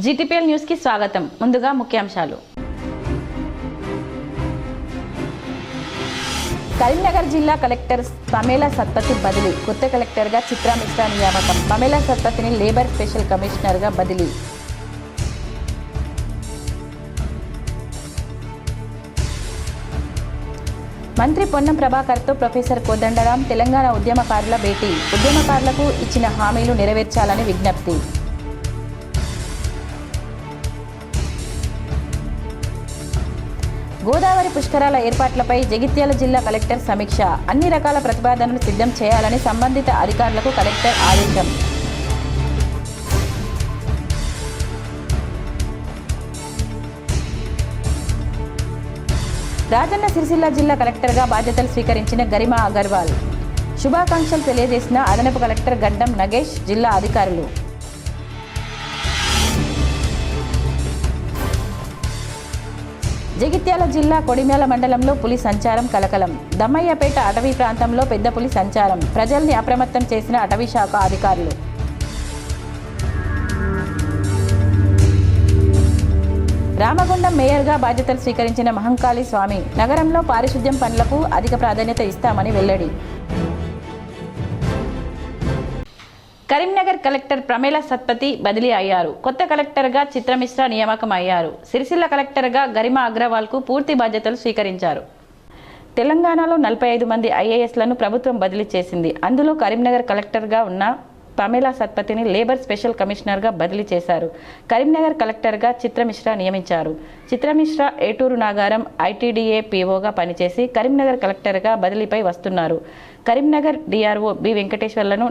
GTPL news కి స్వాగతం. ముందుగా ముఖ్యాంశాలు. కరీంనగర్ జిల్లా కలెక్టర్ పమేలా సత్పతి బదిలీ. కొత్త కలెక్టర్గా చిత్రా మిశ్రా నియామకం. పమేలా సత్పతిని లేబర్ స్పెషల్ కమిషనర్గా బదిలీ. మంత్రి పొన్నం ప్రభాకర్తో ప్రొఫెసర్ కోదండరాం తెలంగాణ ఉద్యమకారుల భేటీ. ఉద్యమకారులకు ఇచ్చిన హామీలు నెరవేర్చాలని విజ్ఞప్తి. గోదావరి పుష్కరాల ఏర్పాట్లపై జగిత్యాల జిల్లా కలెక్టర్ సమీక్ష. అన్ని రకాల ప్రతిపాదనలు సిద్ధం చేయాలని సంబంధిత అధికారులకు కలెక్టర్ ఆదేశం. రాజన్న సిరిసిల్ల జిల్లా కలెక్టర్గా బాధ్యతలు స్వీకరించిన గరిమా అగర్వాల్. శుభాకాంక్షలు తెలియజేసిన అదనపు కలెక్టర్ గడ్డం నగేష్, జిల్లా అధికారులు. జగిత్యాల జిల్లా కొడిమ్యాల మండలంలో పులి సంచారం కలకలం. దమ్మయ్యపేట అటవీ ప్రాంతంలో పెద్ద పులి సంచారం. ప్రజల్ని అప్రమత్తం చేసిన అటవీ శాఖ అధికారులు. రామగుండం మేయర్గా బాధ్యతలు స్వీకరించిన మహంకాళి స్వామి. నగరంలో పారిశుద్ధ్యం పనులకు అధిక ప్రాధాన్యత ఇస్తామని వెల్లడి. కరీంనగర్ కలెక్టర్ పమేలా సత్పతి బదిలీ అయ్యారు. కొత్త కలెక్టర్గా చిత్రా మిశ్రా నియామకం అయ్యారు. సిరిసిల్ల కలెక్టర్గా గరిమా అగ్రవాల్కు పూర్తి బాధ్యతలు స్వీకరించారు. తెలంగాణలో 45 మంది ఐఏఎస్లను ప్రభుత్వం బదిలీ చేసింది. అందులో కరీంనగర్ కలెక్టర్గా ఉన్న పమేలా సత్పతిని లేబర్ స్పెషల్ కమిషనర్గా బదిలీ చేశారు. కరీంనగర్ కలెక్టర్గా చిత్రా మిశ్రా నియమించారు. చిత్రా మిశ్రా ఏటూరు నాగారం ఐటీడీఏ పీఓగా పనిచేసి కరీంనగర్ కలెక్టర్గా బదిలీపై వస్తున్నారు. కరీంనగర్ డిఆర్ఓ బి వెంకటేశ్వర్లను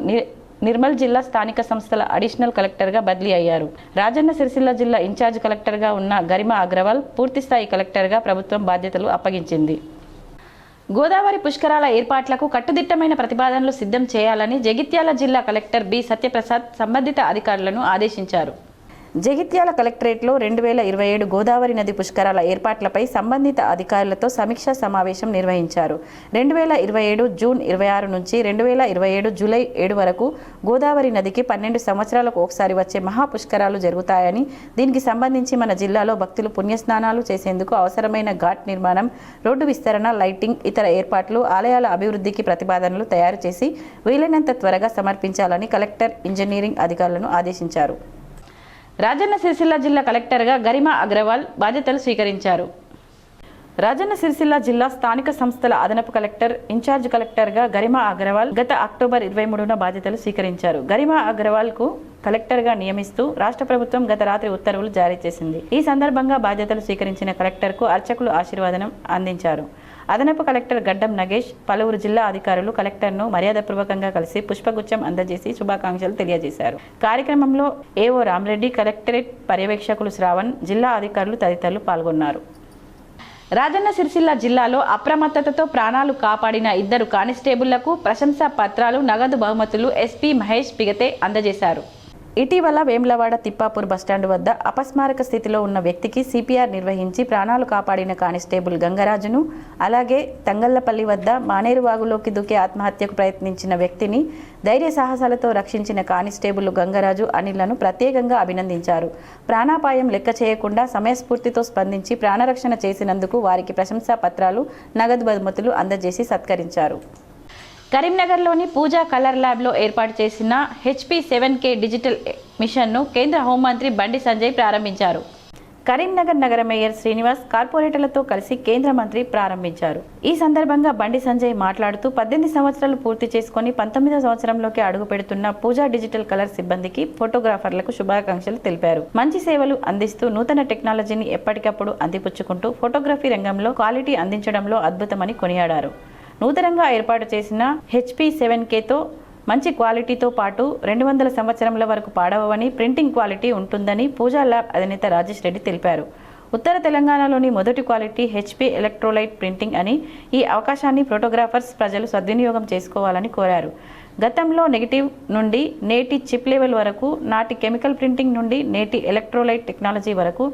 నిర్మల్ జిల్లా స్థానిక సంస్థల అడిషనల్ కలెక్టర్గా బదిలీ అయ్యారు. రాజన్న సిరిసిల్ల జిల్లా ఇన్ఛార్జ్ కలెక్టర్గా ఉన్న గరిమా అగ్రవాల్ పూర్తిస్థాయి కలెక్టర్గా ప్రభుత్వం బాధ్యతలు అప్పగించింది. గోదావరి పుష్కరాల ఏర్పాట్లకు కట్టుదిట్టమైన ప్రతిపాదనలు సిద్ధం చేయాలని జగిత్యాల జిల్లా కలెక్టర్ బి సత్యప్రసాద్ సంబంధిత అధికారులను ఆదేశించారు. జగిత్యాల కలెక్టరేట్లో 2027 గోదావరి నది పుష్కరాల ఏర్పాట్లపై సంబంధిత అధికారులతో సమీక్షా సమావేశం నిర్వహించారు. 2027 జూన్ 26 నుంచి 2027 జూలై 7 వరకు గోదావరి నదికి 12 సంవత్సరాలకు ఒకసారి వచ్చే మహాపుష్కరాలు జరుగుతాయని, దీనికి సంబంధించి మన జిల్లాలో భక్తులు పుణ్యస్నానాలు చేసేందుకు అవసరమైన ఘాట్ నిర్మాణం, రోడ్డు విస్తరణ, లైటింగ్, ఇతర ఏర్పాట్లు, ఆలయాల అభివృద్ధికి ప్రతిపాదనలు తయారు చేసి వీలైనంత త్వరగా సమర్పించాలని కలెక్టర్ ఇంజనీరింగ్ అధికారులను ఆదేశించారు. రాజన్న సిరిసిల్ల జిల్లా కలెక్టర్గా గరిమా అగ్రవాల్ బాధ్యతలు స్వీకరించారు. రాజన్న సిరిసిల్ల జిల్లా స్థానిక సంస్థల అదనపు కలెక్టర్, ఇన్ఛార్జ్ కలెక్టర్గా గరిమా అగ్రవాల్ గత అక్టోబర్ 23న బాధ్యతలు స్వీకరించారు. గరిమా అగ్రవాల్కు కలెక్టర్గా నియమిస్తూ రాష్ట్ర ప్రభుత్వం గత రాత్రి ఉత్తర్వులు జారీ చేసింది. ఈ సందర్భంగా బాధ్యతలు స్వీకరించిన కలెక్టర్కు అర్చకులు ఆశీర్వాదనం అందించారు. అదనపు కలెక్టర్ గడ్డం నగేష్, పలువురు జిల్లా అధికారులు కలెక్టర్ను మర్యాదపూర్వకంగా కలిసి పుష్పగుచ్చం అందజేసి శుభాకాంక్షలు తెలియజేశారు. కార్యక్రమంలో ఏఓ రామరెడ్డి, కలెక్టరేట్ పర్యవేక్షకులు శ్రావణ్, జిల్లా అధికారులు తదితరులు పాల్గొన్నారు. రాజన్న సిరిసిల్ల జిల్లాలో అప్రమత్తతతో ప్రాణాలు కాపాడిన 2 కానిస్టేబుళ్లకు ప్రశంసా పత్రాలు, నగదు బహుమతులు ఎస్పీ మహేష్ పిగతే అందజేశారు. ఇటీవల వేములవాడ తిప్పాపూర్ బస్టాండ్ వద్ద అపస్మారక స్థితిలో ఉన్న వ్యక్తికి సిపిఆర్ నిర్వహించి ప్రాణాలు కాపాడిన కానిస్టేబుల్ గంగరాజును, అలాగే తంగళ్లపల్లి వద్ద మానేరువాగులోకి దూకే ఆత్మహత్యకు ప్రయత్నించిన వ్యక్తిని ధైర్య సాహసాలతో రక్షించిన కానిస్టేబుల్ గంగరాజు, అనిల్లను ప్రత్యేకంగా అభినందించారు. ప్రాణాపాయం లెక్క చేయకుండా సమయస్ఫూర్తితో స్పందించి ప్రాణరక్షణ చేసినందుకు వారికి ప్రశంసా పత్రాలు, నగదు బహుమతులు అందజేసి సత్కరించారు. కరీంనగర్లోని పూజా కలర్ ల్యాబ్లో ఏర్పాటు చేసిన HP7K డిజిటల్ మిషన్ను కేంద్ర హోంమంత్రి బండి సంజయ్ ప్రారంభించారు. కరీంనగర్ నగర మేయర్ శ్రీనివాస్ కార్పొరేటర్లతో కలిసి కేంద్ర మంత్రి ప్రారంభించారు. ఈ సందర్భంగా బండి సంజయ్ మాట్లాడుతూ 18 సంవత్సరాలు పూర్తి చేసుకుని 19వ సంవత్సరంలోకి అడుగు పెడుతున్న పూజా డిజిటల్ కలర్ సిబ్బందికి, ఫోటోగ్రాఫర్లకు శుభాకాంక్షలు తెలిపారు. మంచి సేవలు అందిస్తూ నూతన టెక్నాలజీని ఎప్పటికప్పుడు అందిపుచ్చుకుంటూ ఫోటోగ్రఫీ రంగంలో క్వాలిటీ అందించడంలో అద్భుతమని కొనియాడారు. నూతనంగా ఏర్పాటు చేసిన HP7Kతో మంచి క్వాలిటీతో పాటు 200 సంవత్సరాల వరకు పాడవని, ప్రింటింగ్ క్వాలిటీ ఉంటుందని పూజా ల్యాబ్ అధినేత రాజేష్ రెడ్డి తెలిపారు. ఉత్తర తెలంగాణలోని మొదటి క్వాలిటీ HP ఎలక్ట్రోలైట్ ప్రింటింగ్ అని, ఈ అవకాశాన్ని ఫోటోగ్రాఫర్స్ ప్రజలు సద్వినియోగం చేసుకోవాలని కోరారు. గతంలో నెగిటివ్ నుండి నేటి చిప్ లెవెల్ వరకు, నాటి కెమికల్ ప్రింటింగ్ నుండి నేటి ఎలక్ట్రోలైట్ టెక్నాలజీ వరకు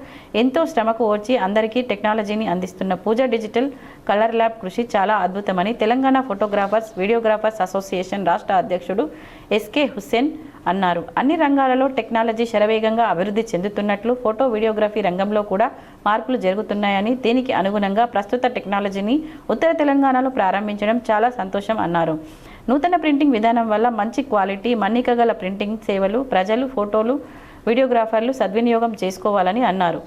ఎంతో శ్రమకు ఓర్చి అందరికీ టెక్నాలజీని అందిస్తున్న పూజ డిజిటల్ కలర్ ల్యాబ్ కృషి చాలా అద్భుతమని తెలంగాణ ఫోటోగ్రాఫర్స్ వీడియోగ్రాఫర్స్ అసోసియేషన్ రాష్ట్ర అధ్యక్షుడు ఎస్కే హుస్సేన్ అన్నారు. అన్ని రంగాలలో టెక్నాలజీ శరవేగంగా అభివృద్ధి చెందుతున్నట్లు, ఫోటో వీడియోగ్రఫీ రంగంలో కూడా మార్పులు జరుగుతున్నాయని, దీనికి అనుగుణంగా ప్రస్తుత టెక్నాలజీని ఉత్తర తెలంగాణలో ప్రారంభించడం చాలా సంతోషం అన్నారు. నూతన ప్రింటింగ్ విధానం వల్ల మంచి క్వాలిటీ, మన్నిక గల ప్రింటింగ్ సేవలు ప్రజలు, ఫోటోలు, వీడియోగ్రాఫర్లు సద్వినియోగం చేసుకోవాలని అన్నారు.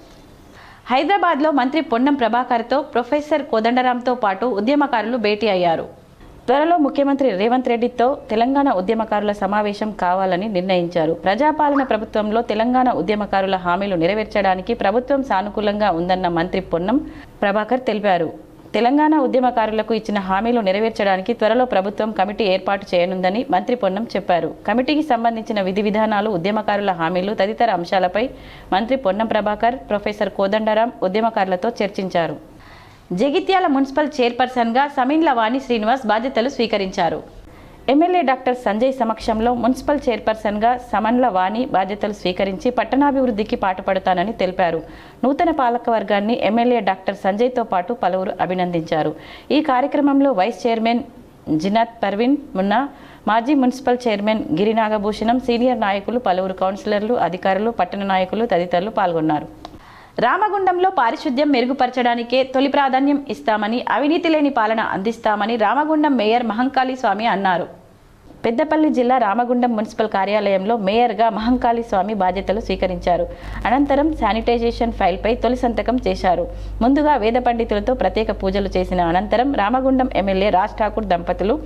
హైదరాబాద్లో మంత్రి పొన్నం ప్రభాకర్తో ప్రొఫెసర్ కోదండరాంతో పాటు ఉద్యమకారులు భేటీ అయ్యారు. త్వరలో ముఖ్యమంత్రి రేవంత్ రెడ్డితో తెలంగాణ ఉద్యమకారుల సమావేశం కావాలని నిర్ణయించారు. ప్రజాపాలన ప్రభుత్వంలో తెలంగాణ ఉద్యమకారుల హామీలు నెరవేర్చడానికి ప్రభుత్వం సానుకూలంగా ఉందన్న మంత్రి పొన్నం ప్రభాకర్ తెలిపారు. తెలంగాణ ఉద్యమకారులకు ఇచ్చిన హామీలు నెరవేర్చడానికి త్వరలో ప్రభుత్వం కమిటీ ఏర్పాటు చేయనుందని మంత్రి పొన్నం చెప్పారు. కమిటీకి సంబంధించిన విధి విధానాలు, ఉద్యమకారుల హామీలు తదితర అంశాలపై మంత్రి పొన్నం ప్రభాకర్, ప్రొఫెసర్ కోదండరాం ఉద్యమకారులతో చర్చించారు. జగిత్యాల మున్సిపల్ చైర్పర్సన్గా సమిన్ల వాణి శ్రీనివాస్ బాధ్యతలు స్వీకరించారు. ఎమ్మెల్యే డాక్టర్ సంజయ్ సమక్షంలో మున్సిపల్ చైర్పర్సన్గా సమన్ల వాణి బాధ్యతలు స్వీకరించి పట్టణాభివృద్ధికి పాటుపడతానని తెలిపారు. నూతన పాలకవర్గాన్ని ఎమ్మెల్యే డాక్టర్ సంజయ్తో పాటు పలువురు అభినందించారు. ఈ కార్యక్రమంలో వైస్ చైర్మన్ జినాత్ పర్వీన్ మున్నా, మాజీ మున్సిపల్ చైర్మన్ గిరినాగభూషణం, సీనియర్ నాయకులు, పలువురు కౌన్సిలర్లు, అధికారులు, పట్టణ నాయకులు తదితరులు పాల్గొన్నారు. రామగుండంలో పారిశుద్ధ్యం మెరుగుపరచడానికే తొలి ప్రాధాన్యం ఇస్తామని, అవినీతి లేని పాలన అందిస్తామని రామగుండం మేయర్ మహంకాళి స్వామి అన్నారు. పెద్దపల్లి జిల్లా రామగుండం మున్సిపల్ కార్యాలయంలో మేయర్గా మహంకాళి స్వామి బాధ్యతలు స్వీకరించారు. అనంతరం శానిటైజేషన్ ఫైల్పై తొలి సంతకం చేశారు. ముందుగా వేద పండితులతో ప్రత్యేక పూజలు చేసిన అనంతరం రామగుండం ఎమ్మెల్యే రాజ్ ఠాకూర్ దంపతులు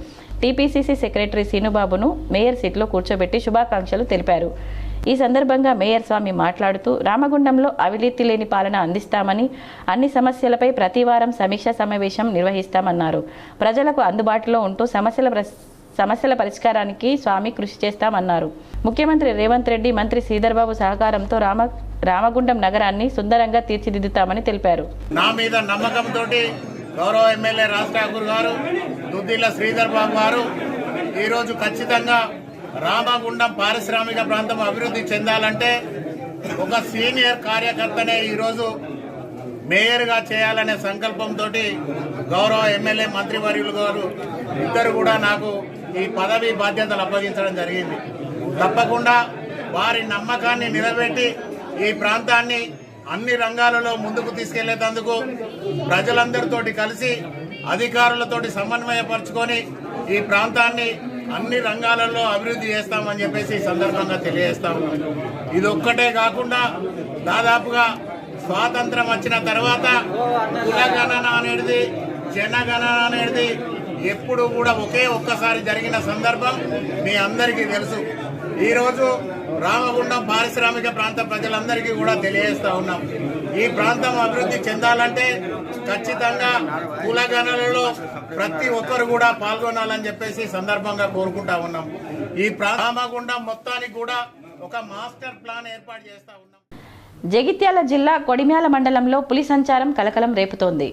టీపీసీసీ సెక్రటరీ సీనుబాబును మేయర్ సీట్లో కూర్చోబెట్టి శుభాకాంక్షలు తెలిపారు. ఈ సందర్భంగా మేయర్ స్వామి మాట్లాడుతూ రామగుండంలో అవినీతి లేని పాలన అందిస్తామని, అన్ని సమస్యలపై ప్రతివారం సమీక్షా సమావేశం నిర్వహిస్తామన్నారు. ప్రజలకు అందుబాటులో ఉంటూ సమస్యల పరిష్కారానికి స్వామి కృషి చేస్తామన్నారు. ముఖ్యమంత్రి రేవంత్ రెడ్డి, మంత్రి శ్రీధర్బాబు సహకారంతో రామగుండం నగరాన్ని సుందరంగా తీర్చిదిద్దుతామని తెలిపారు. నా మీద నమ్మకంతో గౌరవ ఎమ్మెల్యే రాజ్ ఠాకూర్ గారు, దుద్దిల్ల శ్రీధర్బాబు గారు ఈరోజు ఖచ్చితంగా రామగుండం పారిశ్రామిక ప్రాంతం అభివృద్ధి చెందాలంటే ఒక సీనియర్ కార్యకర్తనే ఈరోజు మేయర్గా చేయాలనే సంకల్పంతో గౌరవ ఎమ్మెల్యే మంత్రివర్యులు గారు ఇద్దరు కూడా నాకు ఈ పదవి బాధ్యతలు అప్పగించడం జరిగింది. తప్పకుండా వారి నమ్మకాన్ని నిలబెట్టి ఈ ప్రాంతాన్ని అన్ని రంగాలలో ముందుకు తీసుకెళ్లేందుకు ప్రజలందరితోటి కలిసి అధికారులతోటి సమన్వయపరుచుకొని ఈ ప్రాంతాన్ని అన్ని రంగాలలో అభివృద్ధి చేస్తామని చెప్పేసి ఈ సందర్భంగా తెలియజేస్తా ఉన్నాం. ఇది ఒక్కటే కాకుండా దాదాపుగా స్వాతంత్రం వచ్చిన తర్వాత కులగణన అనేది, జనగణన అనేది ఎప్పుడు కూడా ఒక్కసారి జరిగిన సందర్భం మీ అందరికీ తెలుసు. ఈరోజు రామగుండం పారిశ్రామిక ప్రాంత ప్రజలందరికీ కూడా తెలియజేస్తా ఉన్నాం. ఈ ప్రాంతం అభివృద్ధి చెందాలంటే ఖచ్చితంగా కులగణనలో ప్రతి ఒక్కరు కూడా పాల్గొనాలని చెప్పేసి సందర్భంగా కోరుకుంటా ఉన్నాం. ఈ రామగుండం మొత్తానికి కూడా ఒక మాస్టర్ ప్లాన్ ఏర్పాటు చేస్తా ఉన్నాం. జగిత్యాల జిల్లా కొడిమ్యాల మండలంలో పులి సంచారం కలకలం రేపుతోంది.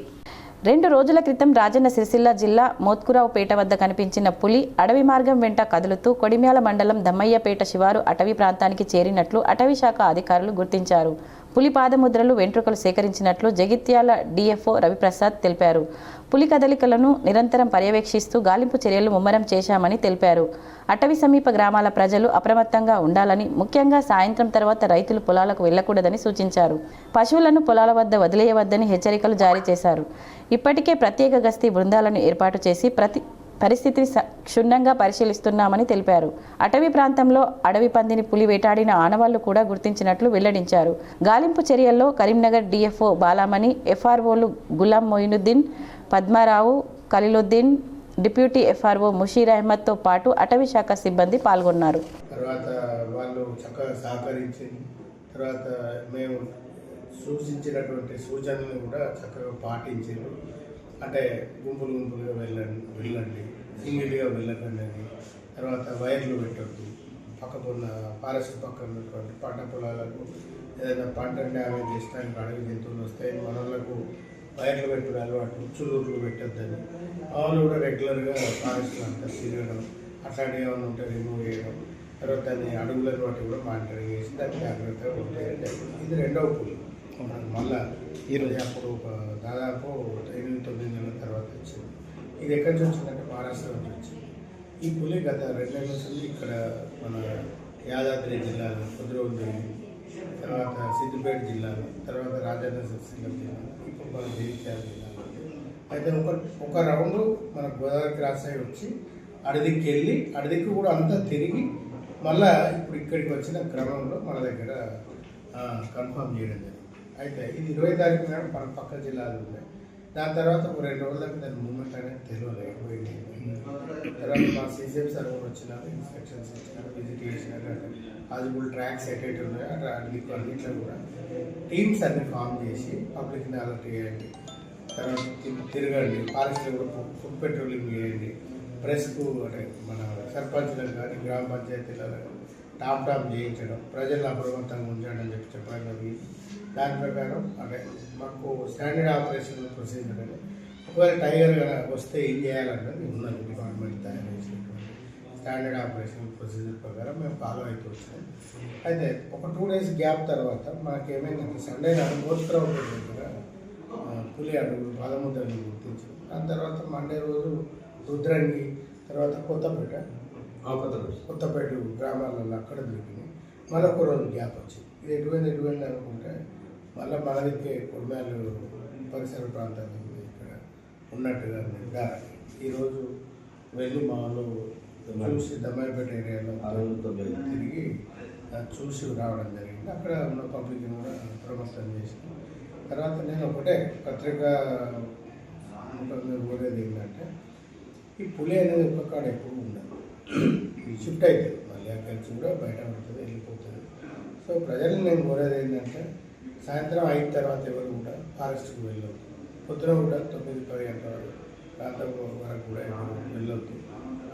2 రోజుల క్రితం రాజన్న సిరిసిల్ల జిల్లా మోత్కురావుపేట వద్ద కనిపించిన పులి అడవి మార్గం వెంట కదులుతూ కొడిమ్యాల మండలం దమ్మయ్యపేట శివారు అటవీ ప్రాంతానికి చేరినట్లు అటవీ శాఖ అధికారులు గుర్తించారు. పులి పాదముద్రలు, వెంట్రుకలు సేకరించినట్లు జగిత్యాల డిఎఫ్ఓ రవిప్రసాద్ తెలిపారు. పులి కదలికలను నిరంతరం పర్యవేక్షిస్తూ గాలింపు చర్యలు ముమ్మరం చేశామని తెలిపారు. అటవీ సమీప గ్రామాల ప్రజలు అప్రమత్తంగా ఉండాలని, ముఖ్యంగా సాయంత్రం తర్వాత రైతులు పొలాలకు వెళ్లకూడదని సూచించారు. పశువులను పొలాల వద్ద వదిలేయవద్దని హెచ్చరికలు జారీ చేశారు. ఇప్పటికే ప్రత్యేక గస్తీ బృందాలను ఏర్పాటు చేసి పరిస్థితిని క్షుణ్ణంగా పరిశీలిస్తున్నామని తెలిపారు. అటవీ ప్రాంతంలో అడవి పందిని పులి వేటాడిన ఆనవాళ్లు కూడా గుర్తించినట్లు వెల్లడించారు. గాలింపు చర్యల్లో కరీంనగర్ డిఎఫ్ఓ బాలామణి, ఎఫ్ఆర్ఓలు గులాం మొయినుద్దీన్, పద్మారావు, ఖలీలుద్దీన్, డిప్యూటీ ఎఫ్ఆర్ఓ ముషీర్ అహ్మద్తో పాటు అటవీ శాఖ సిబ్బంది పాల్గొన్నారు. తర్వాత వాళ్ళు చక్కగా సహకరించి తర్వాత మేము సూచించినటువంటి సూచనలు కూడా చక్కగా పాటించారు. అంటే గుంపులుగా వెళ్ళండి, సింగిల్గా వెళ్ళకండి అని, తర్వాత వైర్లు పెట్టద్దు, పక్కకున్న ఫారెస్ట్ పక్కన ఉన్నటువంటి పంట పొలాలకు ఏదైనా పంట డ్యామేజ్ చేసినానికి అడవి జంతువులు వస్తాయి, మన వాళ్ళకు వైర్లు పెట్టడం అలవాటు, చులూరులు పెట్టద్దని వాళ్ళు కూడా రెగ్యులర్గా ఫారెస్ట్లో అంతా తిరగడం, అట్లాంటివి ఏమైనా ఉంటే రిమూవ్ చేయడం, తర్వాత దాన్ని అడుగులను బట్టి కూడా మానిటరింగ్ చేసి దాన్ని జాగ్రత్తగా ఉండేది జరిగింది. ఇది రెండవ పులి. మళ్ళీ ఈరోజు అప్పుడు ఒక దాదాపు 8-9 నెలల తర్వాత వచ్చింది. ఇది ఎక్కడి నుంచి వచ్చిందంటే మహారాష్ట్ర నుంచి వచ్చింది. ఈ పులి గత 2 నెలల నుంచి ఇక్కడ మన యాదాద్రి జిల్లాలో కుద్రోలి, తర్వాత సిద్దిపేట జిల్లాలో, తర్వాత రాజన్న సిరిసిల్ల జిల్లాలో, ఇప్పుడు మన జగిత్యాల జిల్లాలో. అయితే ఒక రౌండ్ మన గోదావరి క్రాస్ సైడ్ వచ్చి అడదిక్కి వెళ్ళి అడదిక్కు కూడా అంతా తిరిగి మళ్ళీ ఇప్పుడు ఇక్కడికి వచ్చిన క్రమంలో మన దగ్గర కన్ఫర్మ్ చేయడం జరిగింది. అయితే ఇది 20 తారీఖు నాడు మన పక్క జిల్లాలు ఉన్నాయి. దాని తర్వాత ఒక 2 రోజుల దాకా దాని మూమెంట్ అనేది తెలియలేదు. తర్వాత మా సీసీఎం సార్ కూడా వచ్చినారు, ఇన్స్పెక్షన్స్ వచ్చినారు, విజిట్ చేసినారు. పాసిబుల్ ట్రాక్స్ ఎటైతే ఉన్నాయో అన్నింటిలో కూడా టీమ్స్ అన్ని ఫామ్ చేసి పబ్లిక్ని అలర్ట్ చేయండి, తర్వాత తిరగండి, ఫారెస్ట్లో కూడా ఫుడ్ పెట్రోలింగ్ చేయండి, ప్రెస్కు అంటే మన సర్పంచ్లకు కానీ గ్రామ పంచాయతీలలో టాప్ చేయించడం, ప్రజలను అప్రమత్తంగా ఉంచడం అని చెప్పడం జరిగింది. దాని ప్రకారం అంటే మాకు స్టాండర్డ్ ఆపరేషన్ ప్రొసీజర్ అని ఒకవేళ టైగర్ వస్తే ఏం చేయాలన్నది ఉన్నది. డిపార్ట్మెంట్ తయారు చేసినటువంటి స్టాండర్డ్ ఆపరేషన్ ప్రొసీజర్ ప్రకారం మేము ఫాలో అవుతూ వచ్చాం. అయితే ఒక 2 days గ్యాప్ తర్వాత మనకేమైందంటే సండే నాడు మోత్క్రౌడ్ దగ్గర పులి అడుగు పాదముద్రని గుర్తించాం. దాని తర్వాత మండే రోజు రుద్రంగి, తర్వాత కొత్తపేట గ్రామాలలో అక్కడ దొరికినాయి. మళ్ళీ ఒక రోజు గ్యాప్ వచ్చింది. ఇది ఎటువంటి అనుకుంటే మళ్ళీ మనదికే కొడమాలు పరిసర ప్రాంతాలు ఇక్కడ ఉన్నట్టుగా నిర్ధారణ. ఈరోజు వెళ్ళి మా వాళ్ళు చూసి దమ్మాయిపేట ఏరియాలో తిరిగి చూసి రావడం జరిగింది. అక్కడ ఉన్న పబ్లిక్ని కూడా అప్రమత్తం చేసి తర్వాత నేను ఒకటే పత్రికా కోరేది ఏంటంటే ఈ పులి అనేది ఒక్క కాడ ఎప్పుడు ఉండదు, షిఫ్ట్ అవుతుంది, మళ్ళీ అక్కడి నుంచి కూడా బయట పడుతుంది, వెళ్ళిపోతుంది. సో ప్రజల్ని నేను కోరేది ఏంటంటే సాయంత్రం 5 తర్వాత ఎవరు కూడా ఫారెస్ట్కి వెళ్ళొద్దు, పొద్దున కూడా 9-10 గంటల ప్రాంతం వరకు కూడా ఎవరు వెళ్ళొద్దు.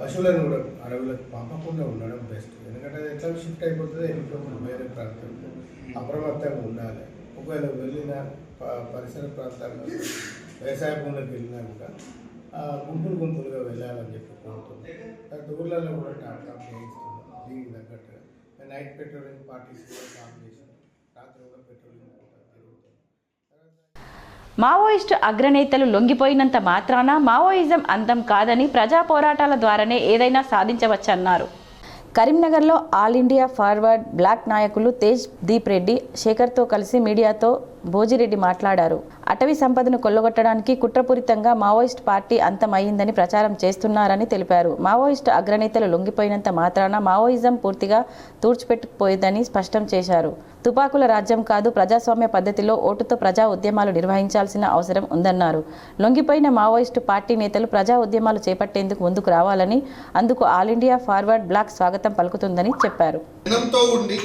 పశువులను కూడా అడవులకు పంపకుండా ఉండడం బెస్ట్. ఎందుకంటే అది ఎట్లా షిఫ్ట్ అయిపోతుంది, వెళ్ళిపోతుంది వేరే ప్రాంతంలో. అప్రమత్తంగా ఉండాలి. ఒకవేళ వెళ్ళిన పరిసర ప్రాంతాల్లో వ్యవసాయ భూములకు వెళ్ళినా కూడా గుంపులుగా వెళ్ళాలని చెప్పి కోరుతుంది. ఊళ్ళల్లో కూడా టాప్ చేయిస్తున్నాం. దీనికి తగ్గట్టుగా నైట్ పెట్రోలింగ్ పార్టీస్ కూడా స్టార్ట్ చేసాం. రాత్రి కూడా పెట్రోలింగ్ జరుగుతుంది. మావోయిస్టు అగ్రనేతలు లొంగిపోయినంత మాత్రాన మావోయిజం అంతం కాదని ప్రజా పోరాటాల ద్వారానే ఏదైనా సాధించవచ్చన్నారు. కరీంనగర్లో ఆల్ ఇండియా ఫార్వర్డ్ బ్లాక్ నాయకులు తేజ్ దీప్ రెడ్డి, శేఖర్తో కలిసి మీడియాతో భోజిరెడ్డి మాట్లాడారు. అటవీ సంపదను కొల్లగొట్టడానికి కుట్రపూరితంగా మావోయిస్ట్ పార్టీ అంతమయ్యిందని ప్రచారం చేస్తున్నారని తెలిపారు. మావోయిస్టు అగ్రనేతలు లొంగిపోయినంత మాత్రాన మావోయిజం పూర్తిగా తుడిచిపెట్టుకుపోయిందని స్పష్టం చేశారు. తుపాకుల రాజ్యం కాదు, ప్రజాస్వామ్య పద్ధతిలో ఓటుతో ప్రజా ఉద్యమాలు నిర్వహించాల్సిన అవసరం ఉందన్నారు. లొంగిపోయిన మావోయిస్టు పార్టీ నేతలు ప్రజా ఉద్యమాలు చేపట్టేందుకు ముందుకు రావాలని, అందుకు ఆల్ ఇండియా ఫార్వర్డ్ బ్లాక్ స్వాగతం పలుకుతుందని చెప్పారు. జనంతో ఉండి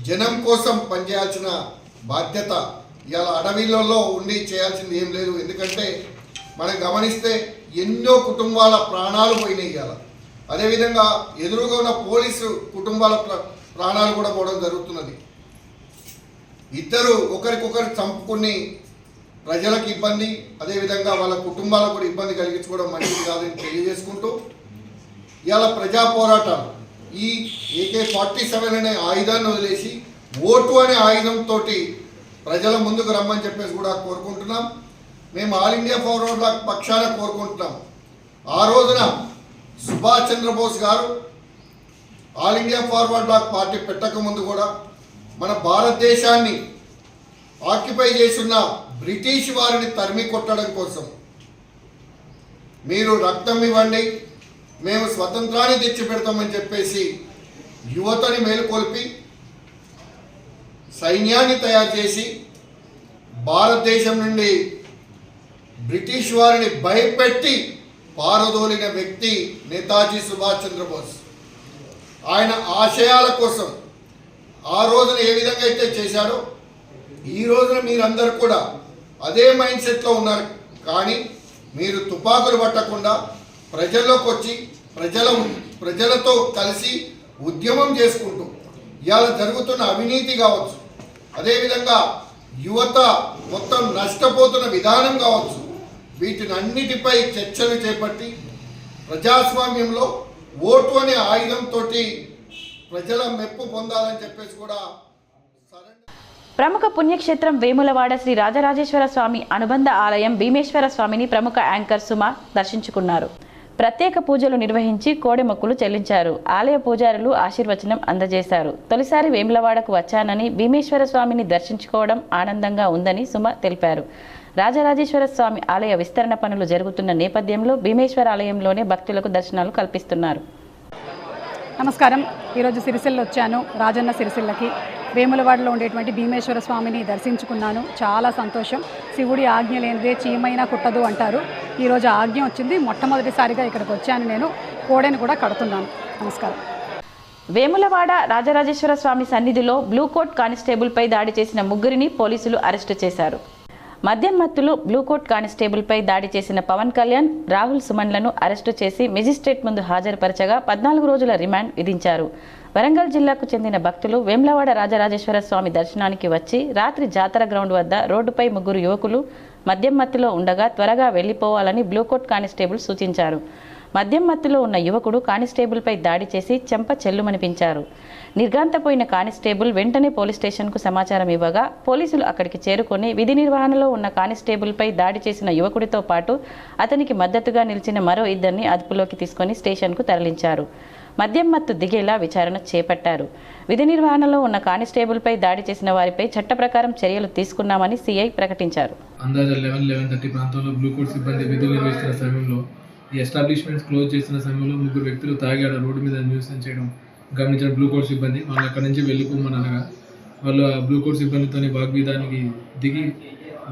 జనం కోసం పనిచేయాల్సిన బాధ్యత ఇవాళ అడవిలలో ఉండి చేయాల్సింది ఏం లేదు. ఎందుకంటే మనం గమనిస్తే ఎన్నో కుటుంబాల ప్రాణాలు పోయినాయి ఇవాళ. అదేవిధంగా ఎదురుగా ఉన్న పోలీసు కుటుంబాల ప్రాణాలు కూడా పోవడం జరుగుతున్నది. ఇద్దరు ఒకరికొకరు చంపుకుని ప్రజలకు ఇబ్బంది, అదేవిధంగా వాళ్ళ కుటుంబాలకు కూడా ఇబ్బంది కలిగించుకోవడం మంచిది కాదని తెలియజేసుకుంటూ ఇవాళ ప్రజా పోరాటాలు ఈ AK-47 అనే ఆయుధాన్ని వదిలేసి ఓటు అనే ఆయుధంతో ప్రజల ముందుకు రమ్మని చెప్పేసి కూడా కోరుకుంటున్నాం. మేము ఆల్ ఇండియా ఫార్వర్డ్ బ్లాక్ పక్షాన కోరుకుంటున్నాం. ఆ రోజున సుభాష్ చంద్రబోస్ గారు All India Forward Bloc party పెట్టక ముందు కూడా మన భారతదేశాన్ని ఆక్యుపై చేస్తున్న బ్రిటిష్ వారిని తరిమి కొట్టడం కోసం మీరు రక్తం ఇవ్వండి, మేము స్వతంత్రాన్ని తెచ్చిపెడతామని చెప్పేసి యువతని మేలుకొల్పి సైన్యాన్ని తయారు చేసి భారతదేశం నుండి బ్రిటిష్ వారిని భయపెట్టి పారదోలిన వ్యక్తి నేతాజీ సుభాష్ చంద్రబోస్. ఆయన ఆశయాల కోసం ఆ రోజున ఏ విధంగా అయితే చేశాడో ఈ రోజున మీరందరూ కూడా అదే మైండ్ సెట్లో ఉన్నారు. కానీ మీరు తుపాకులు పట్టకుండా ప్రజల్లోకి వచ్చి ప్రజలతో కలిసి ఉద్యమం చేసుకుంటూ ఇవాళ జరుగుతున్న అవినీతి కావచ్చు, అదేవిధంగా యువత మొత్తం నష్టపోతున్న విధానం కావచ్చు, వీటిని అన్నిటిపై చర్చలు చేపట్టి ప్రజాస్వామ్యంలో ఓటు అనే ఆయుధంతో ప్రజల మెప్పు పొందాలని చెప్పేసి కూడా ప్రముఖ పుణ్యక్షేత్రం వేములవాడ శ్రీ రాజరాజేశ్వర స్వామి అనుబంధ ఆలయం భీమేశ్వర స్వామిని ప్రముఖ యాంకర్ సుమ దర్శించుకున్నారు. ప్రత్యేక పూజలు నిర్వహించి కోడె మొక్కులు చెల్లించారు. ఆలయ పూజారులు ఆశీర్వచనం అందజేశారు. తొలిసారి వేములవాడకు వచ్చానని భీమేశ్వర స్వామిని దర్శించుకోవడం ఆనందంగా ఉందని సుమ తెలిపారు. రాజరాజేశ్వర స్వామి ఆలయ విస్తరణ పనులు జరుగుతున్న నేపథ్యంలో భీమేశ్వర ఆలయంలోనే భక్తులకు దర్శనాలు కల్పిస్తున్నారు. నమస్కారం. ఈరోజు సిరిసిల్ల వచ్చాను. రాజన్న సిరిసిల్లకి వేములవాడలో ఉండేటువంటి భీమేశ్వర స్వామిని దర్శించుకున్నాను. చాలా సంతోషం. శివుడి ఆజ్ఞ లేనిదే చీమైనా కుట్టదు అంటారు. ఈరోజు ఆజ్ఞ వచ్చింది. మొట్టమొదటిసారిగా ఇక్కడికి వచ్చాను. నేను కోడెను కూడా కడుతున్నాను. నమస్కారం. వేములవాడ రాజరాజేశ్వర స్వామి సన్నిధిలో బ్లూ కోట్ కానిస్టేబుల్పై దాడి చేసిన ముగ్గురిని పోలీసులు అరెస్టు చేశారు. మద్యం మత్తులో బ్లూ కోట్ కానిస్టేబుల్పై దాడి చేసిన పవన్ కళ్యాణ్, రాహుల్ సుమన్లను అరెస్టు చేసి మెజిస్ట్రేట్ ముందు హాజరుపరచగా 14 రోజుల రిమాండ్ విధించారు. వరంగల్ జిల్లాకు చెందిన భక్తులు వేములవాడ రాజరాజేశ్వర స్వామి దర్శనానికి వచ్చి రాత్రి జాతర గ్రౌండ్ వద్ద రోడ్డుపై ముగ్గురు యువకులు మద్యం మత్తులో ఉండగా త్వరగా వెళ్లిపోవాలని బ్లూ కోట్ కానిస్టేబుల్ సూచించారు. మద్యం మత్తులో ఉన్న యువకుడు కానిస్టేబుల్పై దాడి చేసి చెంప చెల్లుమనిపించారు. నిర్ఘాంతపోయిన కానిస్టేబుల్ వెంటనే పోలీస్ స్టేషన్కు సమాచారం ఇవ్వగా పోలీసులు అక్కడికి చేరుకొని విధి నిర్వహణలో ఉన్న కానిస్టేబుల్పై దాడి చేసిన యువకుడితో పాటు అతనికి మద్దతుగా నిలిచిన మరో ఇద్దరిని అదుపులోకి తీసుకొని స్టేషన్కు తరలించారు. మద్యం మత్తు దిగేలా విచారణ చేపట్టారు. విధి నిర్వహణలో ఉన్న కానిస్టేబుల్పై దాడి చేసిన వారిపై చట్ట ప్రకారం చర్యలు తీసుకున్నామని సిఐ ప్రకటించారు. అందాజ 11:30 ప్రాంతంలో బ్లూ కోట్ సిబ్బంది విధులు నిర్వహిస్తున్న సమయంలో ఈ ఎస్టాబ్లిష్మెంట్స్ క్లోజ్ చేసిన సమయంలో ముగ్గురు వ్యక్తులు తాగి ఆడ రోడ్డు మీద న్యూసెన్స్ చేయడం గమనించిన బ్లూ కోట్ సిబ్బంది వాళ్ళు అక్కడి నుంచి వెళ్ళిపోమని అనగా వాళ్ళు ఆ బ్లూ కోట్ సిబ్బందితోని వాగ్విధానికి దిగి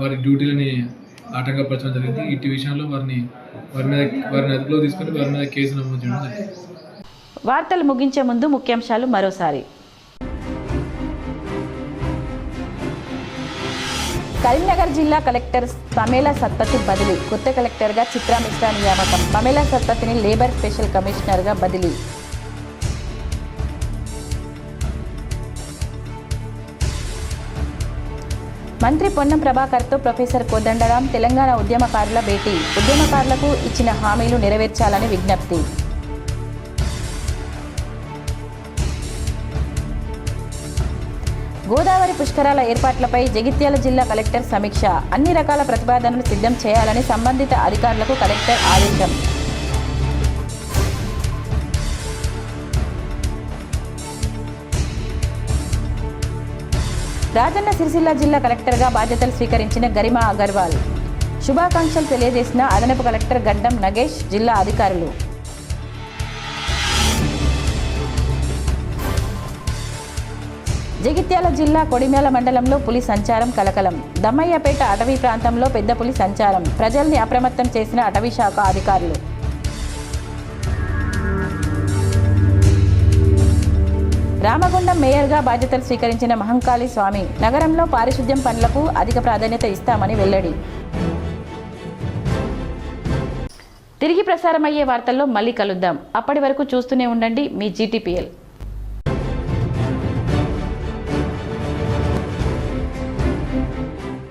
వారి డ్యూటీలని ఆటంకపరచడం జరిగింది. ఇటు విషయంలో వారిని అదుపులో తీసుకొని వారి మీద కేసు నమోదు చేయడం జరిగింది. వార్తలు ముగించే ముందు ముఖ్యాంశాలు మరోసారి. కరీంనగర్ జిల్లా కలెక్టర్ పమేలా సత్పతి బదిలీ. కొత్త కలెక్టర్గా చిత్రా మిశ్రా నియామకం. పమేలా సత్పతిని లేబర్ స్పెషల్ కమిషనర్గా బదిలీ. మంత్రి పొన్నం ప్రభాకర్తో ప్రొఫెసర్ కోదండరాం తెలంగాణ ఉద్యమకారుల భేటీ. ఉద్యమకారులకు ఇచ్చిన హామీలు నెరవేర్చాలని విజ్ఞప్తి. గోదావరి పుష్కరాల ఏర్పాట్లపై జగిత్యాల జిల్లా కలెక్టర్ సమీక్ష. అన్ని రకాల ప్రతిపాదనలు సిద్ధం చేయాలని సంబంధిత అధికారులకు కలెక్టర్ ఆదేశం. రాజన్న సిరిసిల్ల జిల్లా కలెక్టర్గా బాధ్యతలు స్వీకరించిన గరిమా అగర్వాల్. శుభాకాంక్షలు తెలియజేసిన అదనపు కలెక్టర్ గడ్డం నగేష్, జిల్లా అధికారులు. జగిత్యాల జిల్లా కొడిమేల మండలంలో పులి సంచారం కలకలం. దమ్మయ్యపేట అటవీ ప్రాంతంలో పెద్ద పులి సంచారం. ప్రజల్ని అప్రమత్తం చేసిన అటవీ శాఖ అధికారులు. రామగుండం మేయర్గా బాధ్యతలు స్వీకరించిన మహంకాళి స్వామి. నగరంలో పారిశుద్ధ్యం పనులకు అధిక ప్రాధాన్యత ఇస్తామని వెల్లడి. తిరిగి ప్రసారమయ్యే వార్తల్లో మళ్ళీ కలుద్దాం. అప్పటి వరకు చూస్తూనే ఉండండి మీ GTPL.